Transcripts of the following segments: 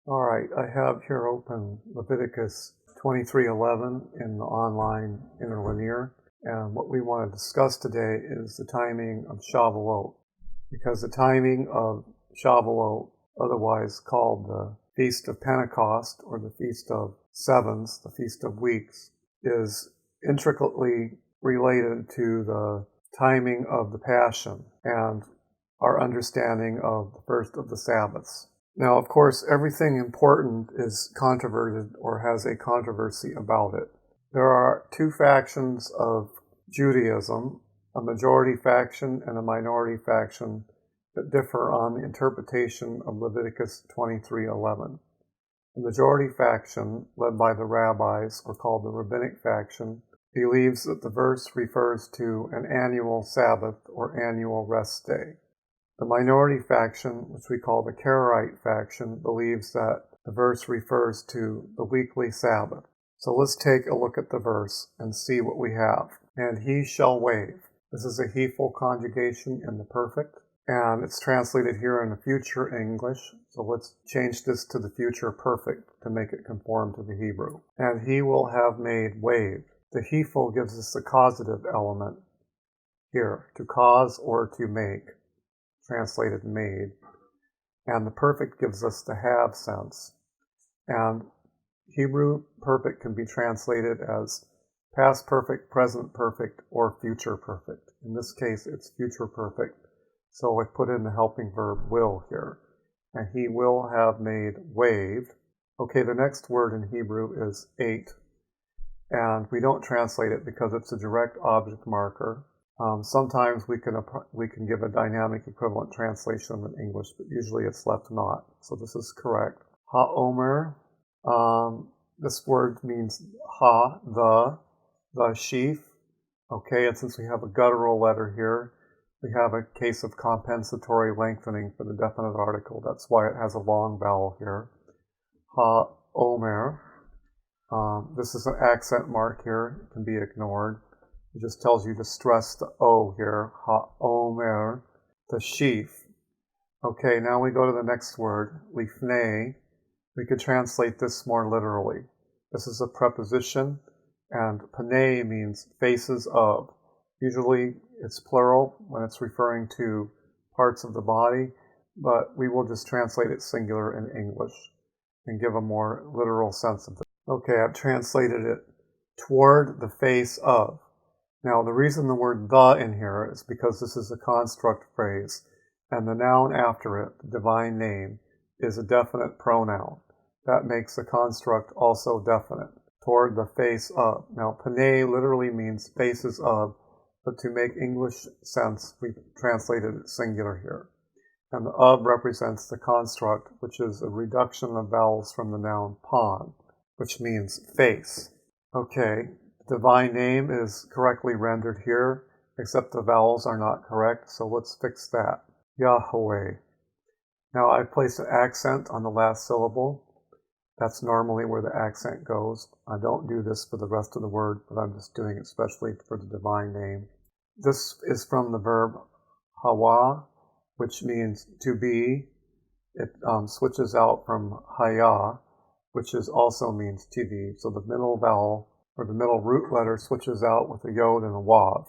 All right, I have here open Leviticus 23:11 in the online interlinear, and what we want to discuss today is the timing of Shavuot, because the timing of Shavuot, otherwise called the Feast of Pentecost or the Feast of Sevens, the Feast of Weeks, is intricately related to the timing of the Passion and our understanding of the first of the Sabbaths. Now, of course, everything important is controverted or has a controversy about it. There are two factions of Judaism, a majority faction and a minority faction, that differ on the interpretation of Leviticus 23:11. The majority faction, led by the rabbis, or called the rabbinic faction, believes that the verse refers to an annual Sabbath or annual rest day. The minority faction, which we call the Karaite faction, believes that the verse refers to the weekly Sabbath. So let's take a look at the verse and see what we have. And he shall wave. This is a Hiphil conjugation in the perfect, and it's translated here in the future English. So let's change this to the future perfect to make it conform to the Hebrew. And he will have made wave. The Hiphil gives us the causative element here, to cause or to make, translated made, and the perfect gives us the have sense. And Hebrew perfect can be translated as past perfect, present perfect, or future perfect. In this case, it's future perfect, so I put in the helping verb will here. And he will have made wave. Okay, the next word in Hebrew is eight, and we don't translate it because it's a direct object marker. Sometimes we can give a dynamic equivalent translation in English, but usually it's left not. So this is correct. Ha-omer, this word means the sheaf. Okay, and since we have a guttural letter here, we have a case of compensatory lengthening for the definite article. That's why it has a long vowel here. Ha-omer. This is an accent mark here. It can be ignored. It just tells you to stress the O here, ha-omer, the sheaf. Okay, now we go to the next word, לפני. We could translate this more literally. This is a preposition, and pnei means faces of. Usually it's plural when it's referring to parts of the body, but we will just translate it singular in English and give a more literal sense of it. Okay, I've translated it toward the face of. Now, the reason the word the in here is because this is a construct phrase, and the noun after it, the divine name, is a definite pronoun. That makes the construct also definite, toward the face of. Now, pnei literally means faces of, but to make English sense, we translated it singular here. And the of represents the construct, which is a reduction of vowels from the noun pon, which means face. Okay. Divine name is correctly rendered here, except the vowels are not correct, so let's fix that. Yahweh. Now I place an accent on the last syllable. That's normally where the accent goes. I don't do this for the rest of the word, but I'm just doing it especially for the divine name. This is from the verb hawa, which means to be. It switches out from haya, which also means to be. So the middle vowel, or the middle root letter, switches out with a yod and a wav.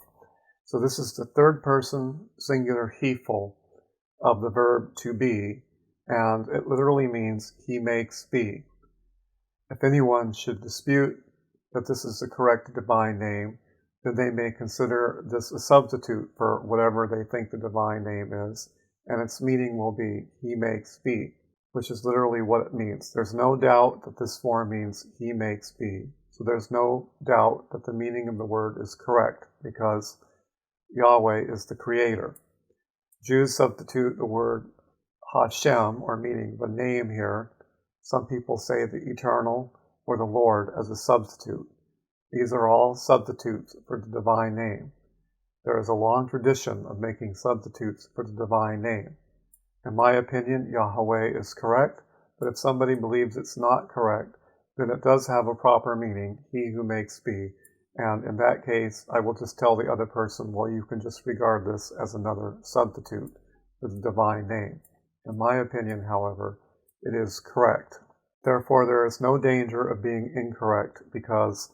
So this is the third person singular Hiphil of the verb to be, and it literally means he makes be. If anyone should dispute that this is the correct divine name, then they may consider this a substitute for whatever they think the divine name is, and its meaning will be he makes be, which is literally what it means. There's no doubt that this form means he makes be. So there's no doubt that the meaning of the word is correct because Yahweh is the creator. Jews substitute the word Hashem, or meaning the name here. Some people say the eternal or the Lord as a substitute. These are all substitutes for the divine name. There is a long tradition of making substitutes for the divine name. In my opinion, Yahweh is correct, but if somebody believes it's not correct, then it does have a proper meaning, he who makes be. And in that case, I will just tell the other person, well, you can just regard this as another substitute for the divine name. In my opinion, however, it is correct. Therefore, there is no danger of being incorrect because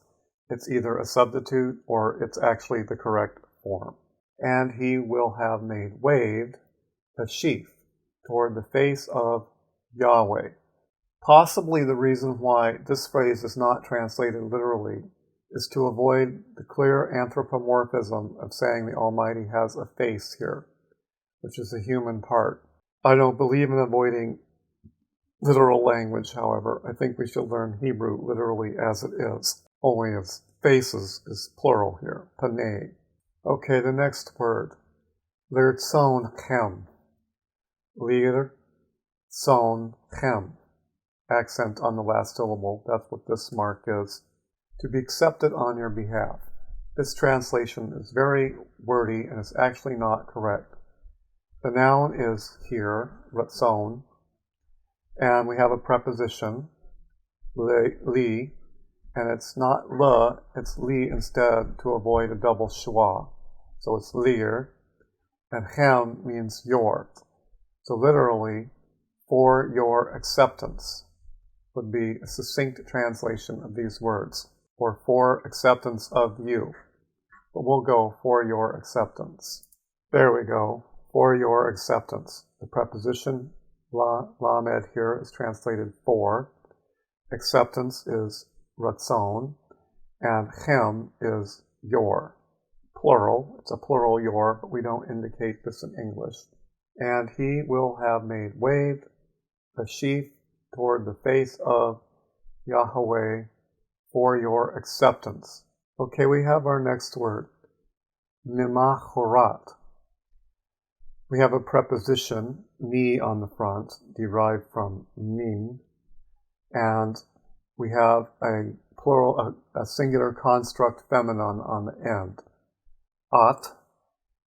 it's either a substitute or it's actually the correct form. And he will have made waved the sheaf toward the face of Yahweh. Possibly the reason why this phrase is not translated literally is to avoid the clear anthropomorphism of saying the Almighty has a face here, which is a human part. I don't believe in avoiding literal language, however. I think we should learn Hebrew literally as it is, only as faces is plural here, panei. Okay, the next word, lirtzon chem. Lirtzon chem. Accent on the last syllable, that's what this mark is. To be accepted on your behalf. This translation is very wordy and is actually not correct. The noun is here, ratzon, and we have a preposition, li, and it's not le, it's li instead to avoid a double schwa. So it's lir, and chem means your. So literally, for your acceptance would be a succinct translation of these words, or for acceptance of you. But we'll go for your acceptance. There we go, for your acceptance. The preposition lamed here is translated for. Acceptance is ratzon, and chem is your. Plural, it's a plural your, but we don't indicate this in English. And he will have made waved the sheaf toward the face of Yahweh for your acceptance. Okay, we have our next word, ממחרת. We have a preposition, mi, on the front, derived from min, and we have a plural, a singular construct feminine on the end, at,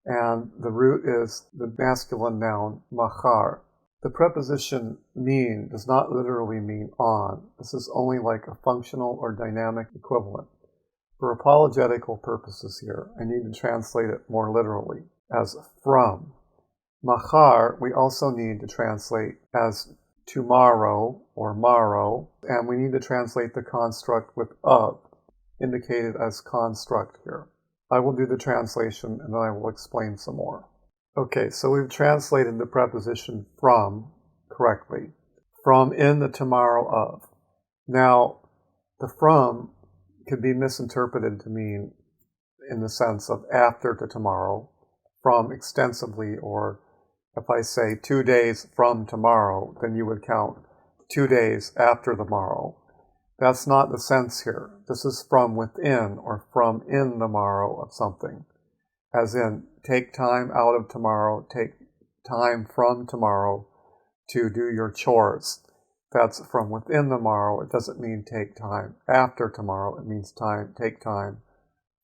and the root is the masculine noun, machar. The preposition mean does not literally mean on. This is only like a functional or dynamic equivalent. For apologetical purposes here, I need to translate it more literally as from. Machar, we also need to translate as tomorrow or morrow, and we need to translate the construct with of, indicated as construct here. I will do the translation and then I will explain some more. Okay, so we've translated the preposition from correctly. From in the tomorrow of. Now, the from could be misinterpreted to mean in the sense of after to tomorrow, from extensively, or if I say 2 days from tomorrow, then you would count 2 days after the morrow. That's not the sense here. This is from within or from in the morrow of something. As in, take time out of tomorrow, take time from tomorrow to do your chores. That's from within the morrow. It doesn't mean take time after tomorrow. It means take time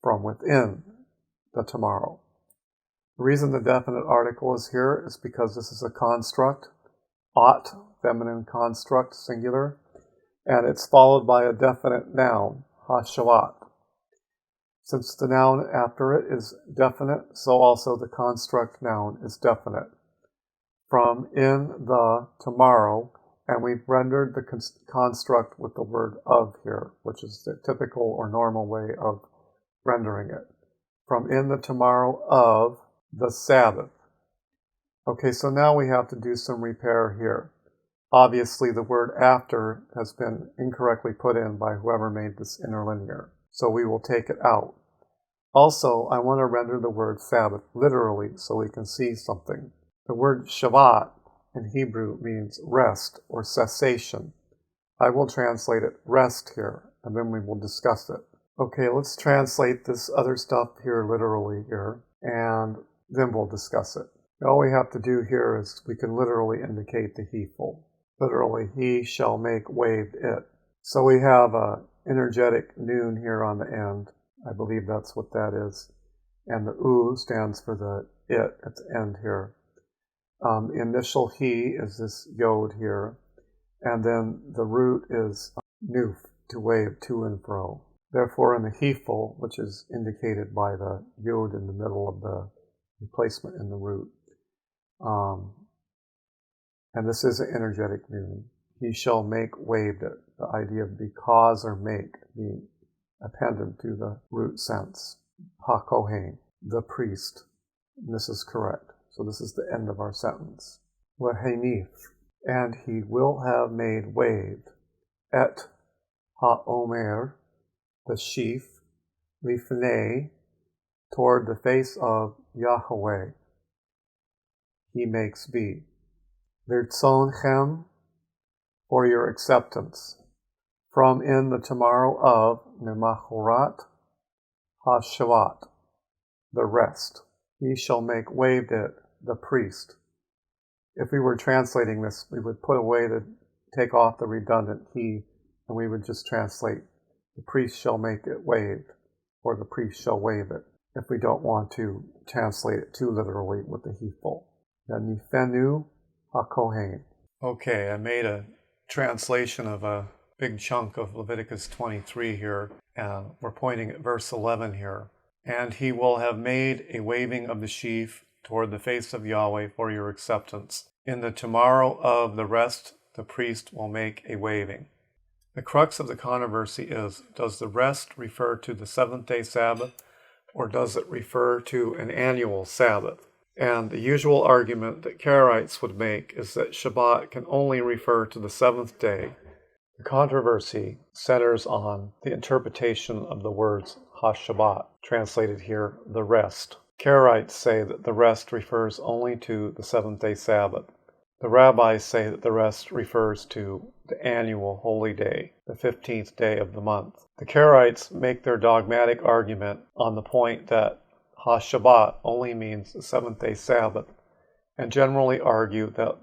from within the tomorrow. The reason the definite article is here is because this is a construct, ought, feminine construct, singular, and it's followed by a definite noun, ha-Shavuot. Since the noun after it is definite, so also the construct noun is definite. From in the tomorrow, and we've rendered the construct with the word of here, which is the typical or normal way of rendering it. From in the tomorrow of the Sabbath. Okay, so now we have to do some repair here. Obviously, the word after has been incorrectly put in by whoever made this interlinear, so we will take it out. Also, I want to render the word Sabbath literally so we can see something. The word Shabbat in Hebrew means rest or cessation. I will translate it rest here, and then we will discuss it. Okay, let's translate this other stuff here literally here, and then we'll discuss it. All we have to do here is we can literally indicate the Hiphil. Literally, he shall make waved it. So we have a energetic noon here on the end. I believe that's what that is. And the U stands for the it at the end here. The initial he is this yod here. And then the root is nuf, to wave to and fro. Therefore, in the Hiphil, which is indicated by the yod in the middle of the replacement in the root, and this is an energetic noon, he shall make waved it. The idea of because or make being appended to the root sense. Ha-kohen, the priest. And this is correct. So this is the end of our sentence. Lehenif, and he will have made waved. Et ha-omer, the sheaf. Lifnei, toward the face of Yahweh. He makes be. Lirtzonchem, for your acceptance. From in the tomorrow of Memachrat HaShavuot, the rest. He shall make waved it, the priest. If we were translating this, we would take off the redundant he, and we would just translate, the priest shall make it waved, or the priest shall wave it, if we don't want to translate it too literally with the Hiphil. Then Nifenu HaKohen. Okay, I made a translation of a big chunk of Leviticus 23 here, and we're pointing at verse 11 here. And he will have made a waving of the sheaf toward the face of Yahweh for your acceptance. In the tomorrow of the rest, the priest will make a waving. The crux of the controversy is, does the rest refer to the seventh-day Sabbath, or does it refer to an annual Sabbath? And the usual argument that Karaites would make is that Shabbat can only refer to the seventh day. The controversy centers on the interpretation of the words ha-Shabbat, translated here, the rest. Karaites say that the rest refers only to the seventh-day Sabbath. The rabbis say that the rest refers to the annual holy day, the 15th day of the month. The Karaites make their dogmatic argument on the point that ha-Shabbat only means the seventh-day Sabbath, and generally argue that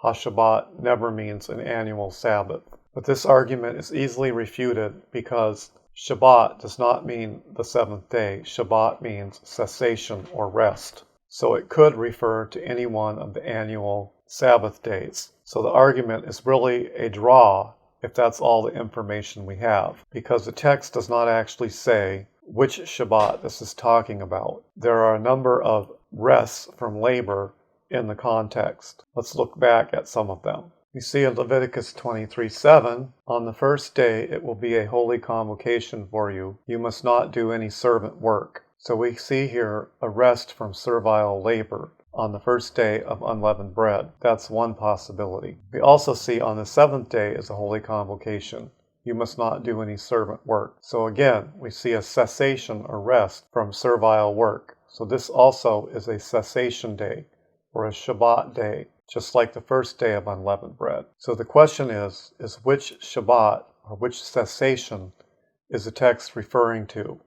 ha-Shabbat never means an annual Sabbath. But this argument is easily refuted because Shabbat does not mean the seventh day. Shabbat means cessation or rest. So it could refer to any one of the annual Sabbath days. So the argument is really a draw if that's all the information we have, because the text does not actually say which Shabbat this is talking about. There are a number of rests from labor in the context. Let's look back at some of them. We see in Leviticus 23:7, on the first day it will be a holy convocation for you. You must not do any servant work. So we see here a rest from servile labor on the first day of unleavened bread. That's one possibility. We also see on the seventh day is a holy convocation. You must not do any servant work. So again, we see a cessation or rest from servile work. So this also is a cessation day or a Shabbat day, just like the first day of unleavened bread. So the question is which Shabbat or which cessation is the text referring to?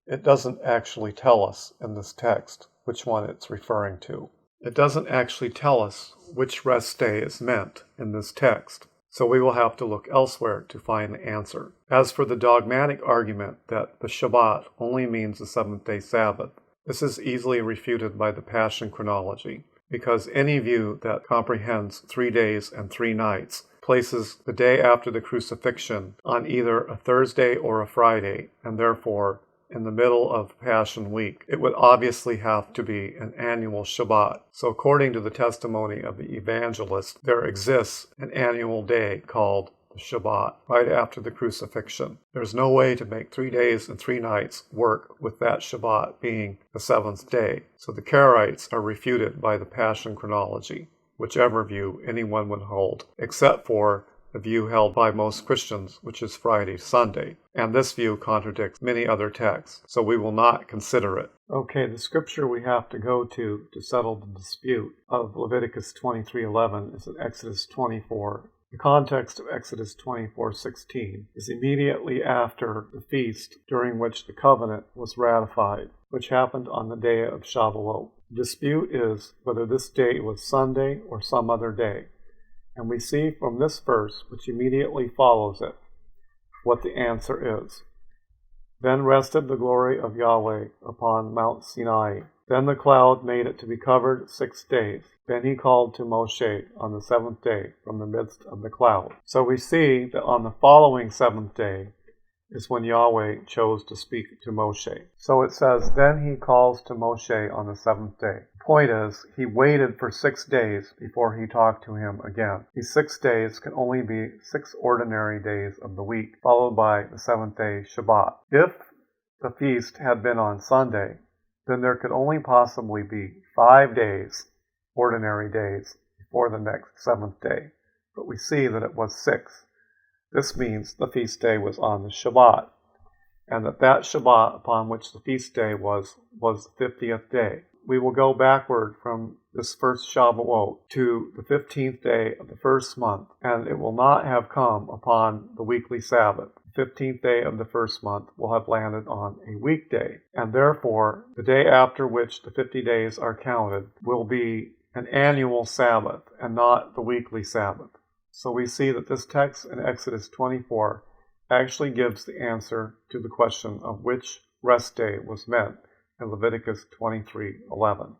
It doesn't actually tell us in this text which one it's referring to. It doesn't actually tell us which rest day is meant in this text, so we will have to look elsewhere to find the answer. As for the dogmatic argument that the Shabbat only means the seventh-day Sabbath, this is easily refuted by the Passion chronology, because any view that comprehends 3 days and 3 nights places the day after the crucifixion on either a Thursday or a Friday, and therefore in the middle of Passion Week. It would obviously have to be an annual Shabbat. So according to the testimony of the Evangelists, there exists an annual day called the Shabbat right after the crucifixion. There's no way to make 3 days and 3 nights work with that Shabbat being the seventh day. So the Karaites are refuted by the Passion chronology, whichever view anyone would hold, except for the view held by most Christians, which is Friday, Sunday. And this view contradicts many other texts, so we will not consider it. Okay, the scripture we have to go to settle the dispute of Leviticus 23:11 is in Exodus 24. The context of Exodus 24:16 is immediately after the feast during which the covenant was ratified, which happened on the day of Shavuot. The dispute is whether this day was Sunday or some other day. And we see from this verse, which immediately follows it, what the answer is. Then rested the glory of Yahweh upon Mount Sinai. Then the cloud made it to be covered 6 days. Then he called to Moshe on the 7th day from the midst of the cloud. So we see that on the following 7th day, is when Yahweh chose to speak to Moshe. So it says, then he calls to Moshe on the seventh day. Point is, he waited for 6 days before he talked to him again. These 6 days can only be 6 ordinary days of the week, followed by the seventh day Shabbat. If the feast had been on Sunday, then there could only possibly be 5 days, ordinary days, before the next seventh day. But we see that it was 6. This means the feast day was on the Shabbat, and that Shabbat upon which the feast day was the 50th day. We will go backward from this first Shavuot to the 15th day of the first month, and it will not have come upon the weekly Sabbath. The 15th day of the first month will have landed on a weekday, and therefore the day after which the 50 days are counted will be an annual Sabbath and not the weekly Sabbath. So we see that this text in Exodus 24 actually gives the answer to the question of which rest day was meant in Leviticus 23:11.